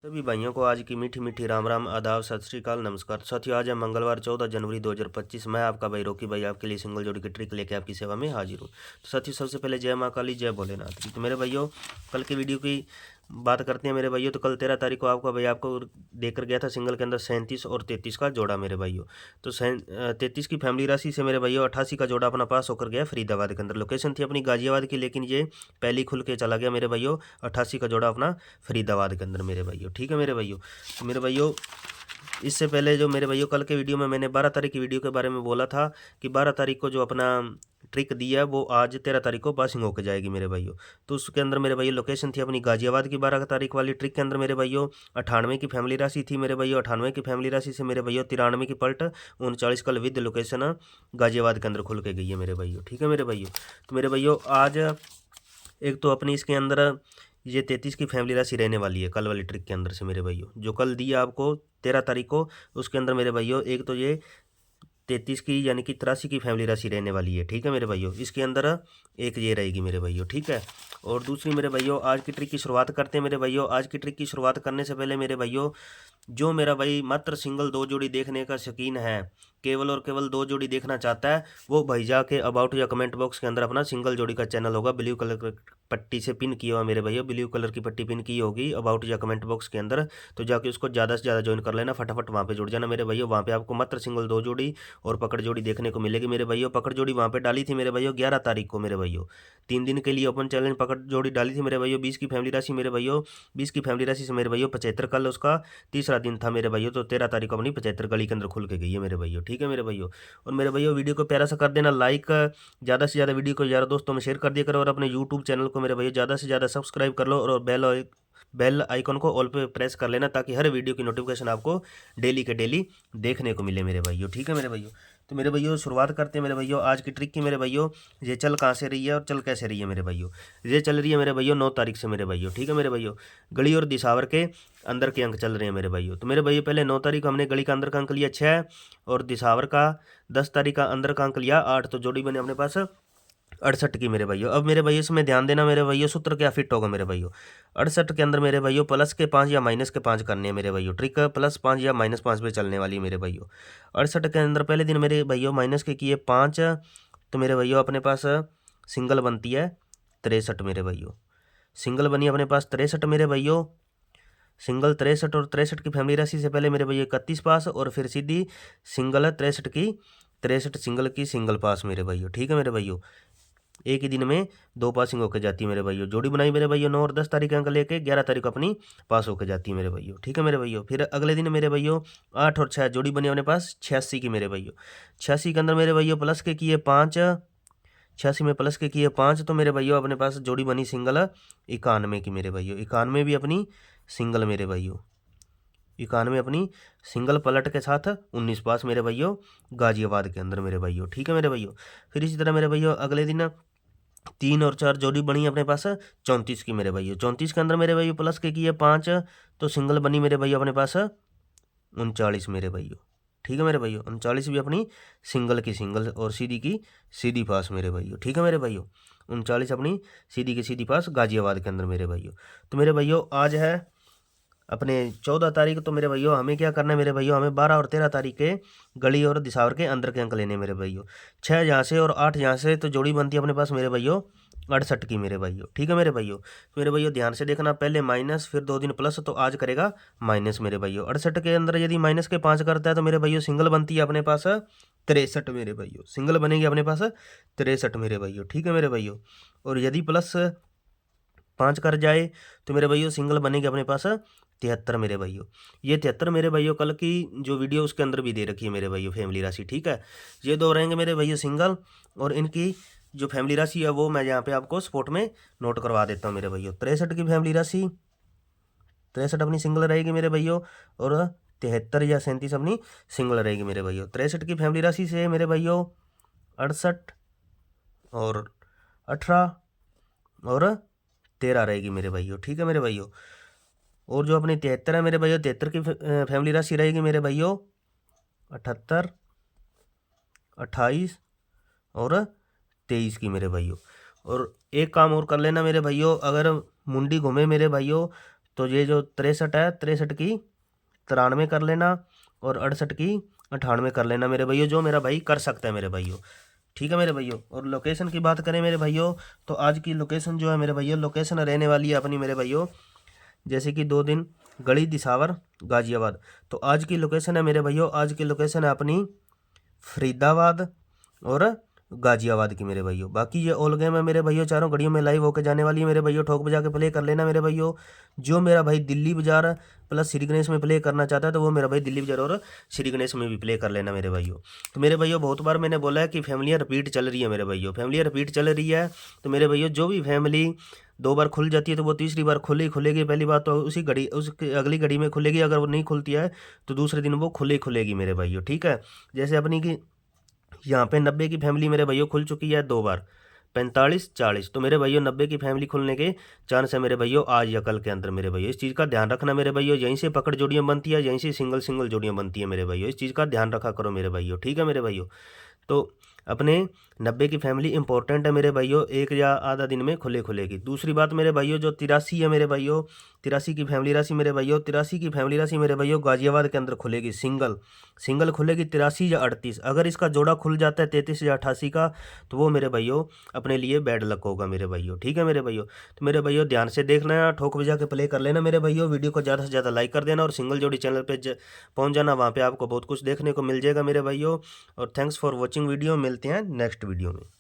सभी भाइयों को आज की मीठी मीठी राम राम आदाब सत श्री अकाल नमस्कार। साथियों, आज है मंगलवार 14 जनवरी 2025। मैं आपका भाई रोकी भाई आपके लिए सिंगल जोड़ी की ट्रिक लेके आपकी सेवा में हाजिर हूँ। तो साथियों, सबसे पहले जय माँ काली जय भोलेनाथ की। तो मेरे भाइयों, कल की वीडियो की बात करते हैं मेरे भाइयों। तो कल 13 तारीख को आपको देकर गया था सिंगल के अंदर 37 और 33 का जोड़ा मेरे भाइयों। तो 33 की फैमिली राशि से मेरे भाइयों 88 का जोड़ा अपना पास होकर गया फरीदाबाद के अंदर। लोकेशन थी अपनी गाजियाबाद की, लेकिन ये पहली खुल के चला गया मेरे भाइयों 88 का जोड़ा अपना फरीदाबाद के अंदर मेरे भाइयों। ठीक है मेरे भाइयों। तो मेरे भाइयों, इससे पहले जो मेरे भाइयों कल के वीडियो में मैंने 12 तारीख की वीडियो के बारे में बोला था कि 12 तारीख को जो अपना ट्रिक दिया वो आज 13 तारीख को पासिंग होकर जाएगी मेरे भाइयों। तो उसके अंदर मेरे भाइयों लोकेशन थी अपनी गाजियाबाद की। 12 तारीख वाली ट्रिक के अंदर मेरे भाइयों 98 की फैमिली राशि थी मेरे भाइयों। 98 की फैमिली राशि से मेरे भाइयों 93 की पलट 39 कल विद लोकेशन गाजियाबाद के अंदर खुल के गई है मेरे भाइयों। ठीक है मेरे भाइयों। तो मेरे भाइयों, आज एक तो अपनी इसके अंदर ये 33 की फैमिली राशि रहने वाली है कल वाली ट्रिक के अंदर से मेरे भाइयों। जो कल दिया आपको 13 तारीख को, उसके अंदर मेरे भाइयों एक तो ये 33 की यानी कि 83 की फैमिली राशि रहने वाली है। ठीक है मेरे भाइयों। इसके अंदर एक ये रहेगी मेरे भाइयों। ठीक है। और दूसरी मेरे भाइयों, आज की ट्रिक की शुरुआत करते हैं मेरे भाइयों। आज की ट्रिक की शुरुआत करने से पहले मेरे भाइयों, जो मेरा भाई मात्र सिंगल दो जोड़ी देखने का शौकीन है, केवल और केवल दो जोड़ी देखना चाहता है, वो भाई जाके अबाउट या कमेंट बॉक्स के अंदर अपना सिंगल जोड़ी का चैनल होगा, ब्लू कलर की पट्टी से पिन किया हुआ मेरे भैया, ब्लू कलर की पट्टी पिन की होगी अबाउट या कमेंट बॉक्स के अंदर। तो जाके उसको ज़्यादा से ज़्यादा ज्वाइन कर लेना, फटाफट वहाँ पे जुड़ जाना मेरे भैया। वहाँ पे आपको मात्र सिंगल दो जोड़ी और पकड़ जोड़ी देखने को मिलेगी मेरे भैया। पकड़ जोड़ी वहाँ पे डाली थी मेरे भैया 11 तारीख को मेरे भैया। 3 दिन के लिए ओपन चैलेंज पकड़ जोड़ी डाली थी मेरे भैया। 20 की फैमिली राशि मेरे भैया, 20 की फैमिली राशि से मेरे भैया 75 कल उसका तीसरा दिन था मेरे भैया। तो 13 तारीख को अपनी 75 गली के अंदर खुल के गई है मेरे भैया। ठीक है मेरे भैया। और मेरे भैया, वीडियो को प्यारा सा कर देना लाइक, ज़्यादा से ज़्यादा वीडियो को यारों दोस्तों में शेयर कर दिया करो, और अपने यूट्यूब चैनल को मेरे भैया ज़्यादा से ज़्यादा सब्सक्राइब कर लो, और बेल आइकन को ऑल पे प्रेस कर लेना, ताकि हर वीडियो की नोटिफिकेशन आपको डेली के डेली देखने को मिले मेरे भाइयों। ठीक है मेरे भाइयों। तो मेरे भाइयों, शुरुआत करते हैं मेरे भाइयों आज की ट्रिक की मेरे भाइयों। ये चल कहाँ से रही है और चल कैसे रही है मेरे भाइयों। ये चल रही है मेरे भाइयों 9 तारीख से मेरे भाइयों। ठीक है मेरे भाइयों। गली और दिसावर के अंदर के अंक चल रहे हैं मेरे भाइयों। तो मेरे भाइयों, पहले 9 तारीख हमने गली का अंदर का अंक लिया 6, और दिसावर का 10 तारीख का अंदर का अंक लिया 8। तो जोड़ी बने अपने पास 68 की मेरे भाइयों। अब मेरे भाइयों, इसमें ध्यान देना मेरे भाइयों, सूत्र क्या फिट होगा मेरे भाइयों। 68 के अंदर मेरे भाइयों प्लस के 5 या माइनस के 5 करने हैं मेरे भाइयों। ट्रिक +5 या -5 पे चलने वाली है मेरे भाइयों। 68 के अंदर पहले दिन मेरे भाइयों माइनस के किए 5, तो मेरे भाइयों अपने पास सिंगल बनती है 63 मेरे भाइयों। सिंगल बनी अपने पास 63 मेरे भाइयों। सिंगल 63, और 63 की फैमिली राशि से पहले मेरे भैया 31 पास, और फिर सीधी सिंगल 63 की 63 सिंगल की सिंगल पास मेरे भाइयों। ठीक है मेरे भाइयों। एक ही दिन में 2 पासिंग होकर जाती है मेरे भाइयों। जोड़ी बनाई मेरे भाइयों 9 और 10 तारीख अंक लेके 11 तारीख को अपनी पास होकर जाती है मेरे भाइयों। ठीक है मेरे भाइयों। फिर अगले दिन मेरे भाइयों 8 और 6 जोड़ी बनी अपने पास 86 की मेरे भाइयों। 86 के अंदर मेरे भाइयों प्लस के किए 5, 86 में प्लस के किए 5, तो मेरे भाइयों अपने पास जोड़ी बनी सिंगल 91 की मेरे भाइयों। 91 भी अपनी सिंगल मेरे भाइयों। 91 अपनी सिंगल पलट के साथ 19 पास मेरे भाइयों गाजियाबाद के अंदर मेरे भाइयों। ठीक है मेरे भाइयों। फिर इसी तरह मेरे भाइयों अगले दिन 3 और 4 जोड़ी बनी अपने पास 34 की मेरे भाइयों। 34 के अंदर मेरे भाइयों प्लस के किए 5, तो सिंगल बनी मेरे भाइयों अपने पास 39 मेरे भाइयों। ठीक है मेरे भाइयों। 39 भी अपनी सिंगल की सिंगल और सीधी की सीधी पास मेरे भाइयों। ठीक है मेरे भाइयों। 39 अपनी सीधी की सीधी पास गाजियाबाद के अंदर मेरे भाइयों। तो मेरे भाइयों, आज है अपने 14 तारीख। तो मेरे भाइयों हमें क्या करना है मेरे भाइयों, हमें 12 और 13 तारीख के गली और दिसावर के अंदर के अंक लेने मेरे भाइयों। 6 यहाँ से और 8 यहाँ से, तो जोड़ी बनती है अपने पास मेरे भाइयों 68 की मेरे भाइयों। ठीक है मेरे भाइयों। तो मेरे भाइयों ध्यान से देखना, पहले माइनस फिर 2 दिन प्लस, तो आज करेगा माइनस मेरे भाइयों। 68 के अंदर यदि माइनस के 5 करता है तो मेरे भाइयों सिंगल बनती है अपने पास 63 मेरे भाइयों। सिंगल बनेगी अपने पास 63 मेरे भाइयों। ठीक है मेरे भाइयों। और यदि प्लस 5 कर जाए तो मेरे भाइयों सिंगल बनेगी अपने पास 73 मेरे भाइयों। ये 73 मेरे भाइयों कल की जो वीडियो उसके अंदर भी दे रखी है मेरे भाइयों फैमिली राशि। ठीक है। ये दो रहेंगे मेरे भाइयों सिंगल, और इनकी जो फैमिली राशि है वो मैं यहाँ पे आपको स्पॉट में नोट करवा देता हूँ मेरे भाइयों। 63 की फैमिली राशि, 63 अपनी सिंगल रहेगी मेरे भाइयों, और 73 या 37 अपनी सिंगल रहेगी मेरे भाइयों। 63 की फैमिली राशि से मेरे भाइयों 68 और 18 और 13 रहेगी मेरे भाइयों। ठीक है मेरे भाइयों। और जो अपनी 73 है मेरे भाइयों, 73 की फैमिली राशि रहेगी मेरे भाइयों 78, 28 और 23 की मेरे भाइयों। और एक काम और कर लेना मेरे भाइयों, अगर मुंडी घूमे मेरे भाइयों तो ये जो 63 है, 63 की 93 कर लेना और 68 की 98 कर लेना मेरे भाइयों, जो मेरा भाई कर सकता है मेरे भाइयों। ठीक है मेरे भाइयों। और लोकेशन की बात करें मेरे भाइयों, तो आज की लोकेशन जो है मेरे भाइयों, लोकेशन रहने वाली है अपनी मेरे भाइयों, जैसे कि 2 दिन गढ़ी दिसावर गाजियाबाद। तो आज की लोकेशन है मेरे भाइयों, आज की लोकेशन है अपनी फरीदाबाद और गाजियाबाद की मेरे भाइयों। बाकी ये ऑल गेम है मेरे भाइयों, चारों घड़ियों में लाइव होकर जाने वाली है मेरे भाइयों। ठोक बजा के प्ले कर लेना मेरे भाइयों। जो मेरा भाई दिल्ली बाजार प्लस श्री गणेश में प्ले करना चाहता है तो वो मेरा भाई दिल्ली बाजार और श्री गणेश में भी प्ले कर लेना मेरे भाइयों। तो मेरे भाइयों बहुत बार मैंने बोला है कि फैमिलियाँ रिपीट चल रही है मेरे भाइयों, फैमिलियाँ रिपीट चल रही है। तो मेरे भाइयों जो भी फैमिली 2 बार खुल जाती है तो वो तीसरी बार खुलेगी। पहली बात तो उसी घड़ी, उसकी अगली घड़ी में खुलेगी। अगर वो नहीं खुलती है तो दूसरे दिन वो खुलेगी मेरे भाइयों। ठीक है, जैसे अपनी की यहाँ पे 90 की फैमिली मेरे भाइयों खुल चुकी है 2 बार, 45 40। तो मेरे भाइयों 90 की फैमिली खुलने के चांस है मेरे भाइयों आज या कल के अंदर मेरे भाइयों। इस चीज़ का ध्यान रखना मेरे भाइयों, यहीं से पकड़ जोड़ियाँ बनती है, यहीं से सिंगल जोड़ियाँ बनती है मेरे भाइयों। इस चीज़ का ध्यान रखा करो मेरे भाइयों। ठीक है मेरे भाइयों। तो अपने 90 की फैमिली इंपॉर्टेंट है मेरे भाइयों, 1 या आधा दिन में खुलेगी। दूसरी बात मेरे भाइयों, जो 83 है मेरे भाइयों, 83 की फैमिली राशि मेरे भाइयों, 83 की फैमिली राशि मेरे भाइयों गाजियाबाद के अंदर खुलेगी। सिंगल खुलेगी 83 या 38। अगर इसका जोड़ा खुल जाता है 33 या 88 का तो वो मेरे भाइयों अपने लिए बैड लक होगा मेरे भाइयों। ठीक है मेरे भाइयों। तो मेरे भाइयों ध्यान से देखना, ठोक बजा के प्ले कर लेना मेरे भाइयों। वीडियो को ज़्यादा से ज़्यादा लाइक कर देना और सिंगल जोड़ी चैनल पर पहुँच जाना, वहाँ पर आपको बहुत कुछ देखने को मिल जाएगा मेरे भाइयों। और थैंक्स फॉर वॉचिंग वीडियो। मिलते हैं नेक्स्ट वीडियो में।